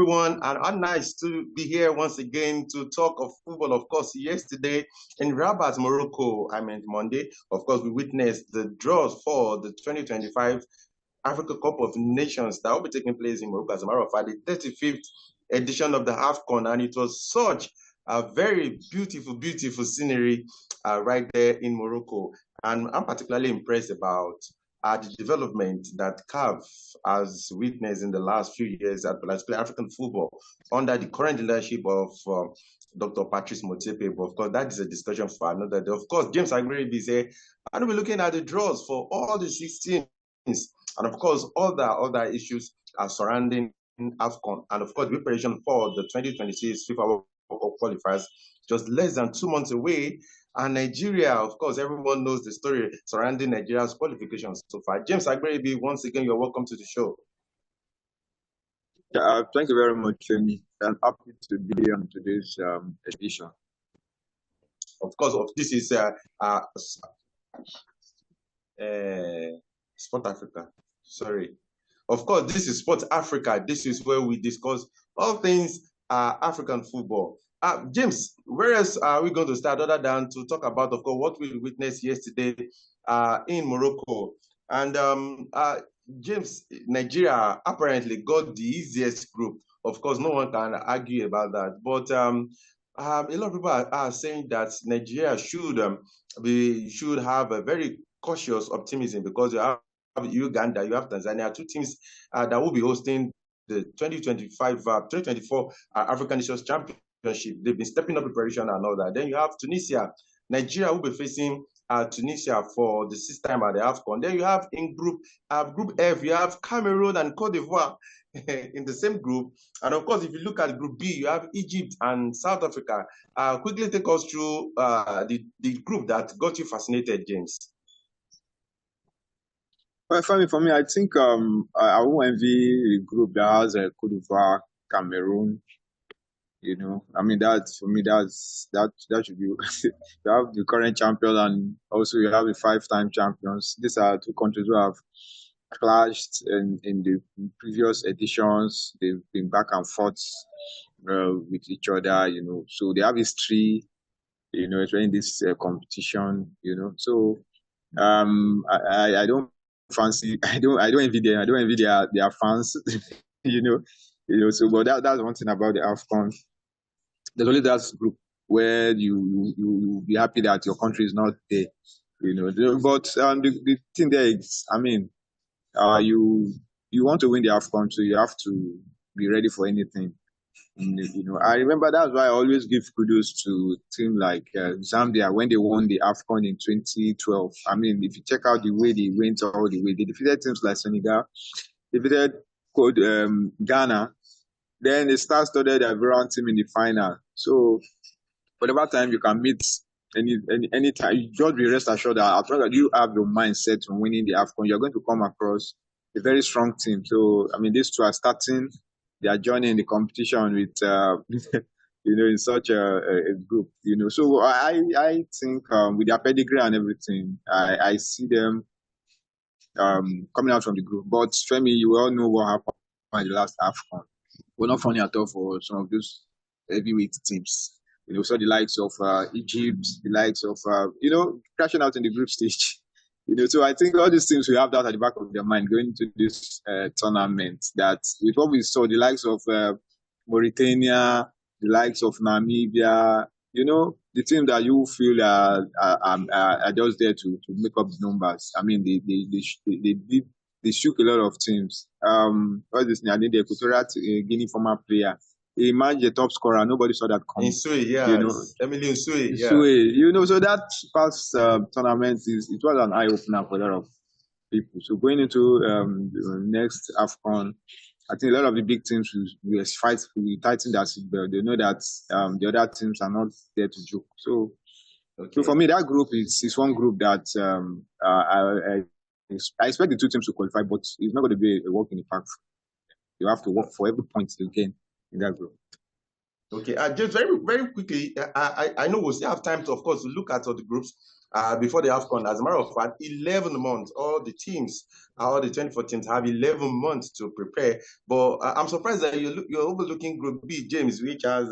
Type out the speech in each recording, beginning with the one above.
everyone, and how nice to be here once again to talk of football. Of course, yesterday in Rabat, Morocco, Monday, of course, we witnessed the draws for the 2025 Africa Cup of Nations that will be taking place in Morocco, as a matter of fact, the 35th edition of the Afcon, and it was such a very beautiful scenery right there in Morocco. And I'm particularly impressed about the development that CAF has witnessed in the last few years at particularly African football under the current leadership of Dr. Patrice Motsepe. But of course, that is a discussion for another day. Of course, James Agreebi is here, and we're looking at the draws for all the 16s, and of course, all the other issues are surrounding Afcon, and of course, preparation for the 2026 FIFA World Cup qualifiers just less than 2 months away. And Nigeria, of course, everyone knows the story surrounding Nigeria's qualifications so far. James Agreebi, once again, you're welcome to the show. Thank you very much, Femi. I'm happy to be on today's edition. Of course, this is Sport Africa. Sorry. Of course, this is Sport Africa. This is where we discuss all things African football. James, where else are we going to start other than to talk about, of course, what we witnessed yesterday in Morocco? And James, Nigeria apparently got the easiest group. Of course, no one can argue about that. But a lot of people are saying that Nigeria should have a very cautious optimism, because you have Uganda, you have Tanzania, two teams that will be hosting the 2024 African Nations Championship. They've been stepping up preparation and all that. Then you have Tunisia. Nigeria will be facing Tunisia for the 6th time at the Afcon. Then you have in Group F, you have Cameroon and Cote d'Ivoire in the same group. And of course, if you look at Group B, you have Egypt and South Africa. Quickly take us through the group that got you fascinated, James. Well, for me, I think I won't envy the group that has Cote d'Ivoire, Cameroon. You know, I mean, that for me, that should be. You have the current champion, and also you have the 5-time champions. These are two countries who have clashed in the previous editions. They've been back and forth with each other. You know, so they have history. You know, in this competition. You know, so I don't fancy. I don't envy them. I don't envy their fans. you know. So, but that's one thing about the Afcon. There's only that group where you be happy that your country is not there. You know, but the thing there is, I mean, you want to win the Afcon, so you have to be ready for anything. You know, I remember that's why I always give kudos to teams like Zambia when they won the Afcon in 2012. I mean, if you check out the way they went all the way, they defeated teams like Senegal, defeated Ghana, then they started a variant team in the final. So, whatever time you can meet any time, you just be rest assured that as long as you have your mind set on winning the Afcon, you're going to come across a very strong team. So, I mean, these two are starting their journey in the competition with, you know, in such a group, you know. So, I think with their pedigree and everything, I see them coming out from the group. But, Femi, you all know what happened in the last Afcon. Well, not funny at all for some of those heavyweight teams. You know, so the likes of Egypt, the likes of, you know, crashing out in the group stage. You know, so I think all these teams will have that at the back of their mind going into this tournament, that with what we saw, the likes of Mauritania, the likes of Namibia, you know, the team that you feel are just there to make up the numbers. I mean, they shook a lot of teams. What's this name? I think the Equatorial Guinea former player. He managed the top scorer. Nobody saw that coming. Nsue, yeah. You know, Emily Nsue, yeah. You know, so that past tournament it was an eye opener for a lot of people. So going into the next Afcon, I think a lot of the big teams will tighten their seatbelt. They know that the other teams are not there to joke. So, So for me, that group is one group that I expect the two teams to qualify, but it's not going to be a walk in the park. You have to work for every point you gain in that group. Okay, just very, very quickly, I know we'll still have time to, of course, look at all the groups before the Afcon. As a matter of fact, 11 months, all the teams, all the 24 teams have 11 months to prepare. But I'm surprised that you're overlooking Group B, James, which has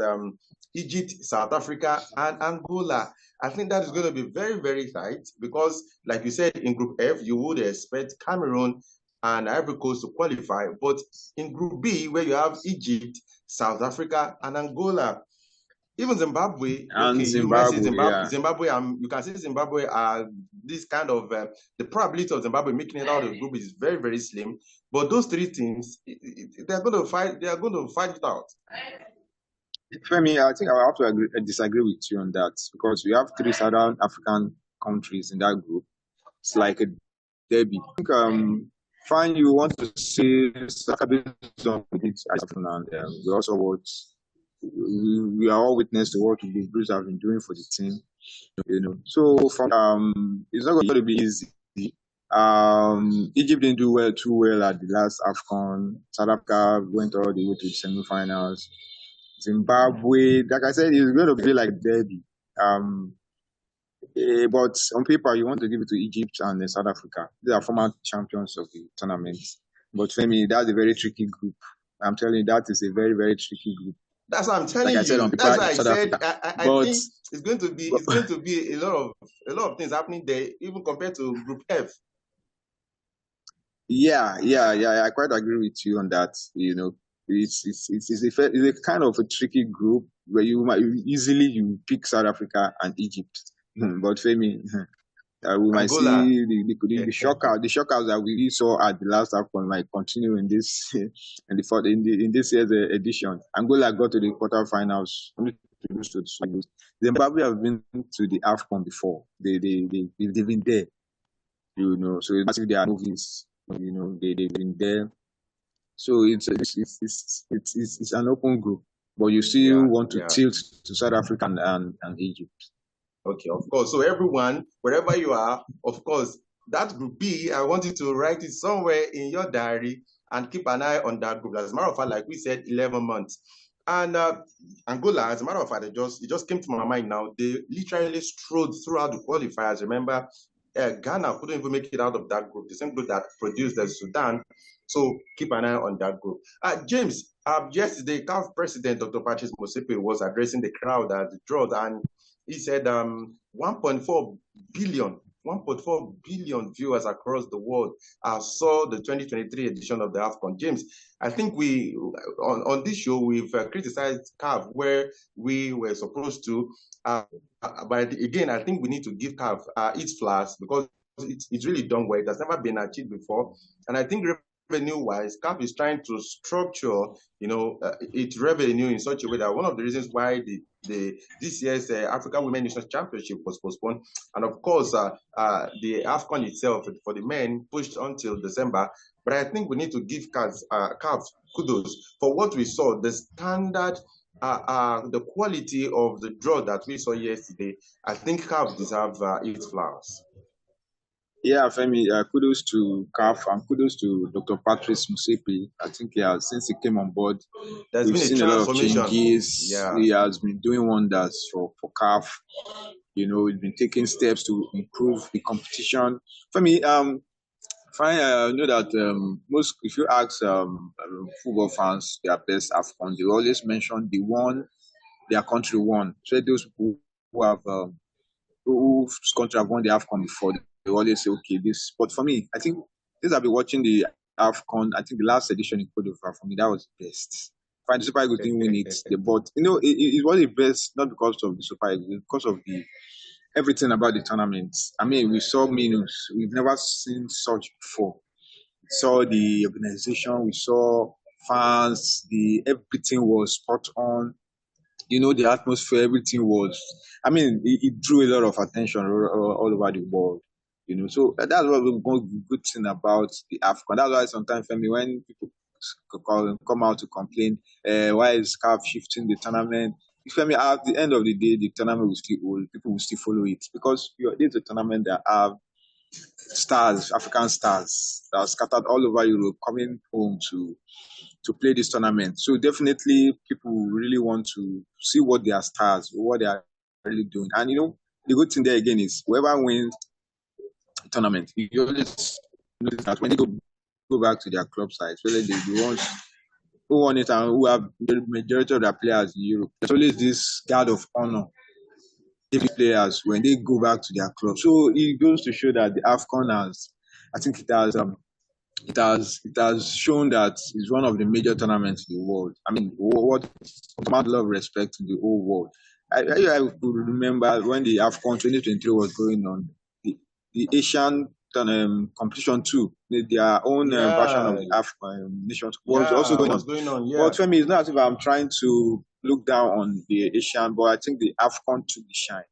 Egypt, South Africa, and Angola. I think that is going to be very, very tight because, like you said, in Group F, you would expect Cameroon and Ivory Coast to qualify. But in Group B, where you have Egypt, South Africa, and Angola. Even Zimbabwe, okay, And you might say Zimbabwe, Zimbabwe, yeah. Zimbabwe, you can say Zimbabwe this kind of, the probability of Zimbabwe making it out of the group is very, very slim. But those three teams, they're going to fight, it out. Femi, I think I will have to disagree with you on that because we have three Southern African countries in that group. It's like a derby. I think, fine, you want to see based on it, and we also watch. We are all witness to what the Blues have been doing for the team. So it's not going to be easy. Egypt didn't do too well at the last Afcon. South Africa went all the way to the semi-finals. Zimbabwe, like I said, it's going to be like derby. But on paper, you want to give it to Egypt and South Africa. They are former champions of the tournament. But for me, that's a very tricky group. I'm telling you, that is a very, very tricky group. That's what I'm telling like I said, you. on That's paper, why I South said Africa. I think it's going to be a lot of things happening there, even compared to Group F. Yeah, I quite agree with you on that. It's a kind of a tricky group where you might easily you pick South Africa and Egypt. But for me, we might Angola. see the shockouts that we saw at the last Afcon might continue in this in this year's edition. Angola got to the quarterfinals. Zimbabwe have been to the Afcon before. They've been there. So it's as if they are movies. They've been there. So it's an open group, but you still want to tilt to South Africa and Egypt. Okay, of course. So everyone, wherever you are, of course, that group B, I want you to write it somewhere in your diary and keep an eye on that group. As a matter of fact, like we said, 11 months. And Angola, as a matter of fact, it just came to my mind now. They literally strode throughout the qualifiers. Remember, Ghana couldn't even make it out of that group, the same group that produced the Sudan. So keep an eye on that group. James, yesterday, CAF President Dr. Patrice Motsepe was addressing the crowd at the draw, and he said 1.4 billion viewers across the world saw the 2023 edition of the Afcon. James, I think we on this show we've criticized CAF where we were supposed to, but again I think we need to give CAF its flowers because it's really done well. It has never been achieved before, and I think revenue-wise, CAF is trying to structure, its revenue in such a way that one of the reasons why this year's African Women Nations Championship was postponed, and of course the Afcon itself for the men pushed until December. But I think we need to give CAF kudos for what we saw, the standard, the quality of the draw that we saw yesterday. I think CAF deserve its flowers. Yeah, Femi, kudos to CAF and kudos to Dr. Patrice Motsepe. I think since he came on board, we've seen a lot of changes. Yeah. He has been doing wonders for CAF. He's been taking steps to improve the competition. Femi, fine, I know that if you ask football fans their best Afcon, they always mention their country won. So those people whose country have won the Afcon before, they always say, okay, this. But for me, I think since I've been watching the Afcon, I think the last edition in Cote d'Ivoire, for me, that was the best. Fine, the Super Eagles didn't win it, but it was the best not because of the Super Eagles, because of everything about the tournament. I mean, we saw minus. We've never seen such before. We saw the organization, we saw fans, everything was spot on. The atmosphere, everything was, it drew a lot of attention all over the world, so that's what the good thing about the Afcon. That's why sometimes, Femi, when people come out to complain, why is CAF shifting the tournament? Femi, at the end of the day, the tournament people will still follow it because it's a tournament that have stars, African stars that are scattered all over Europe, coming home to play this tournament. So definitely people really want to see what their stars, what they are really doing. And the good thing there again is whoever wins the tournament, you always notice that when they go back to their club sides, whether the ones who won it and who have the majority of their players in Europe, there's always this guard of honor players when they go back to their club. So it goes to show that the Afcon has, I think it has shown that it's one of the major tournaments in the world. I mean, what amount of respect to the whole world. I could remember when the Afcon 2023 was going on, the Asian competition too, their own version of Yeah, the Afcon nations was also yeah. going What's on. going on? But Yeah, for me, it's not as if I'm trying to look down on the Asian, but I think the Afcon took the shine.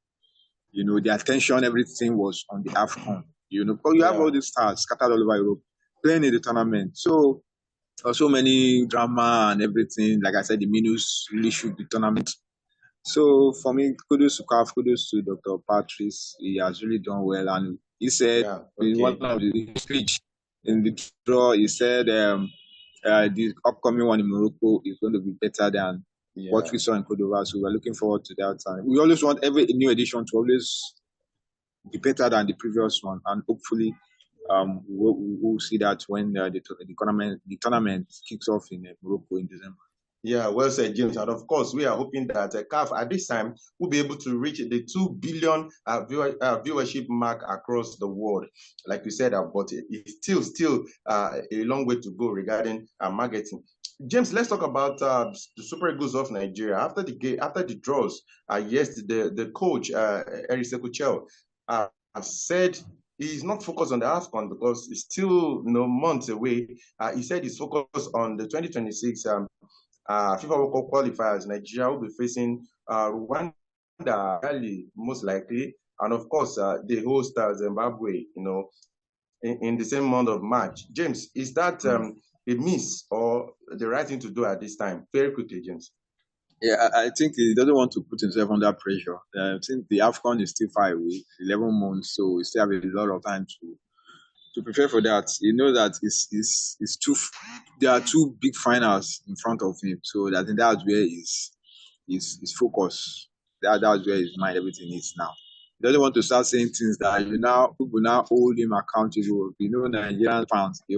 The attention, everything was on the Afcon. Because you have yeah, all these stars scattered all over Europe playing in the tournament. So many drama and everything. Like I said, the Minus really shook the tournament. So for me, kudos to CAF, kudos to Dr. Patrice. He has really done well, and he said yeah. in one Okay. of the speech in the draw, he said the upcoming one in Morocco is going to be better than what Yeah. we saw in Cote d'Ivoire. So we're looking forward to that. And we always want every new edition to always be better than the previous one, and hopefully, we'll see that when the tournament kicks off in Morocco in December. Yeah, well said, James. And of course, we are hoping that CAF at this time will be able to reach the 2 billion viewership mark across the world. Like you said, but it's still a long way to go regarding marketing. James, let's talk about the Super Eagles of Nigeria. After the draws yesterday, the coach, Eric Sekuchel, said he's not focused on the Afcon because it's still months away. He said he's focused on the 2026 FIFA World Cup qualifiers. Nigeria will be facing Rwanda early, most likely, and of course the host Zimbabwe. In the same month of March. James, is that a miss or the right thing to do at this time? Very quickly, James. Yeah, I think he doesn't want to put himself under pressure. I think the AFCON is still far away, 11 months, so we still have a lot of time to prepare for that. You know that there are two big finals in front of him, so I think that's where his focus, that's where his mind, everything is now. He doesn't want to start saying things that people now hold him accountable. Nigerian fans, they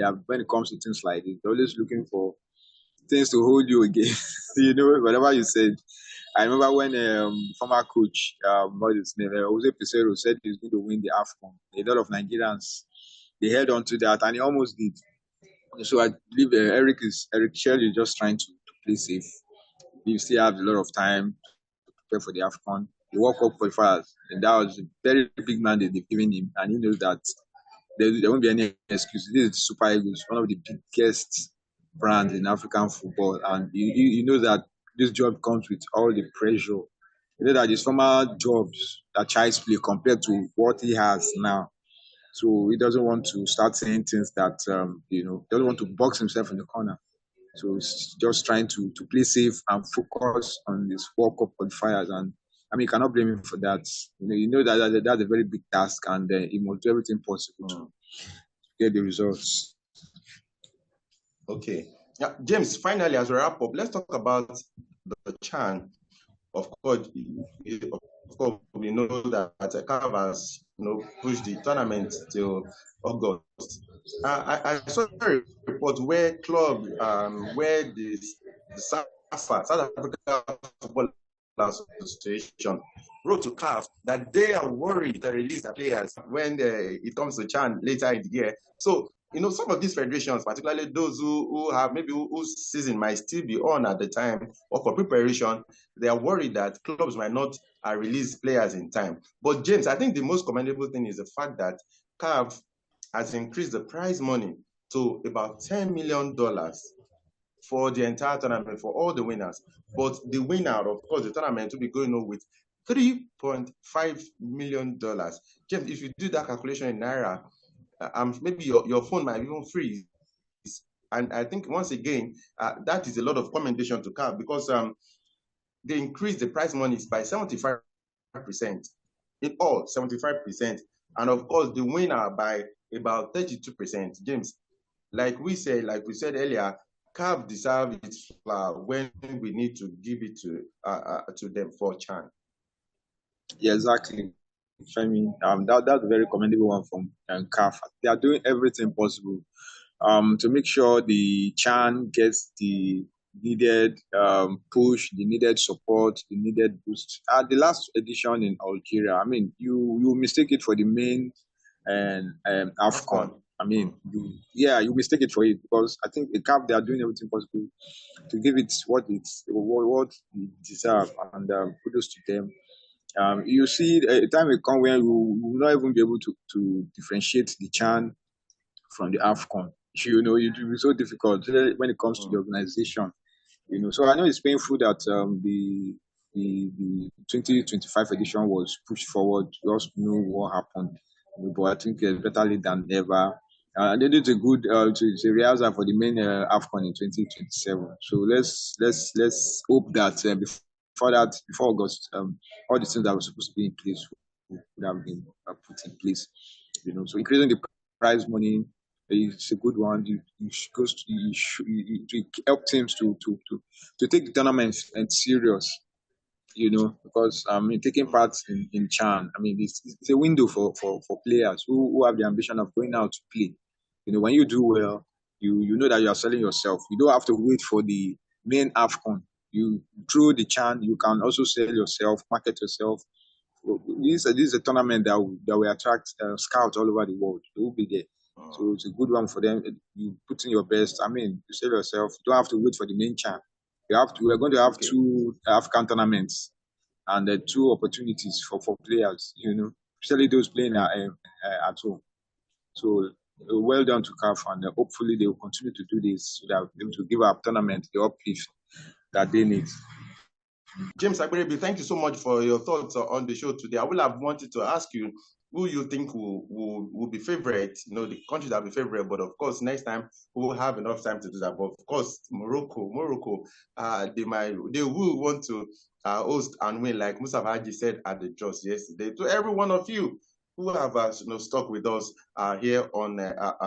are, when it comes to things like this, they're always looking for things to hold you again. Whatever you said. I remember when former coach, what is his name, Jose Pesero said he's going to win the AFCON. A lot of Nigerians, they held on to that, and he almost did. So I believe Eric Shell is just trying to play safe. He still have a lot of time to prepare for the AFCON. The World Cup qualifiers, and that was a very big mandate they've given him, and he knows that there won't be any excuse. This is Super Eagles, one of the biggest brands in African football, and you know that this job comes with all the pressure. You know that his former jobs that Child's play compared to what he has now. So he doesn't want to start saying things that doesn't want to box himself in the corner. So he's just trying to play safe and focus on this World Cup qualifiers. And I mean, you cannot blame him for that. You know that that's a very big task, and he must do everything possible to get the results. Okay. Yeah, James, finally, as we wrap up, let's talk about the CHAN. Of course, we know that CAF has pushed the tournament till August. I saw a report where where the SAFA, South Africa Football Association, wrote to CAF that they are worried to release the players when it comes to CHAN later in the year. So, some of these federations, particularly those who have maybe whose season might still be on at the time or for preparation, they are worried that clubs might not release players in time. But James, I think the most commendable thing is the fact that CAF has increased the prize money to about $10 million for the entire tournament for all the winners. But the winner, of course, the tournament will be going on with $3.5 million. James, if you do that calculation in Naira, maybe your phone might even freeze. And I think once again, that is a lot of commendation to CAF because they increased the prize money by 75% in all, 75%. And of course, the winner by about 32%. James, like we said earlier, CAF deserve its flower when we need to give it to them for CHAN. Yeah, exactly. I mean, that's a very commendable one from CAF. They are doing everything possible to make sure the CHAN gets the needed push, the needed support, the needed boost. At the last edition in Algeria, I mean, you mistake it for the main and Afcon. Afcon. I mean, you mistake it for it because I think the CAF, they are doing everything possible to give it what it deserve, and kudos to them. You see, a time will come when you will not even be able to differentiate the CHAN from the Afcon. It will be so difficult when it comes to the organization. So I know it's painful that the 2025 edition was pushed forward. We also know what happened, but I think it's better late than never. They did a good it's a rehearsal for the main Afcon in 2027. So let's hope that before August, all the things that were supposed to be in place would have been put in place. So increasing the prize money, it's a good one. You help teams to take the tournament and serious, because taking part in CHAN, it's a window for players who have the ambition of going out to play. When you do well, you know that you are selling yourself. You don't have to wait for the main AFCON. You through the CHAN, you can also sell yourself, market yourself. This is a tournament that will attract scouts all over the world. They will be there. So it's a good one for them. You put in your best. You sell yourself. You don't have to wait for the main CHAN. We're going to have two African tournaments and two opportunities for players, especially those playing at home. So well done to CAF, and hopefully they will continue to do this so that we'll be able to give our tournament the uplift that they need. James Agberebi, thank you so much for your thoughts on the show today. I would have wanted to ask you who you think will be favorite, the country that will be favorite, but of course, next time we will have enough time to do that. But of course, Morocco, they will want to host and win, like Musa Haji said at the Jos yesterday. To every one of you who have stuck with us here on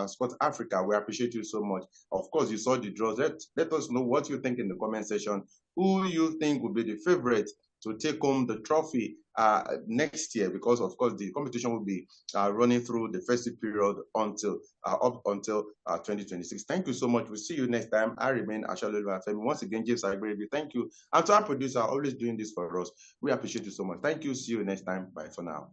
Sport Africa, we appreciate you so much. Of course, you saw the draws. Let us know what you think in the comment section. Who you think will be the favorite to take home the trophy next year? Because of course the competition will be running through the festive period until up until 2026. Thank you so much. We'll see you next time. I remain Ashalolu Afemi. Once again, James Agberebi, thank you. And to our producer, always doing this for us. We appreciate you so much. Thank you. See you next time. Bye for now.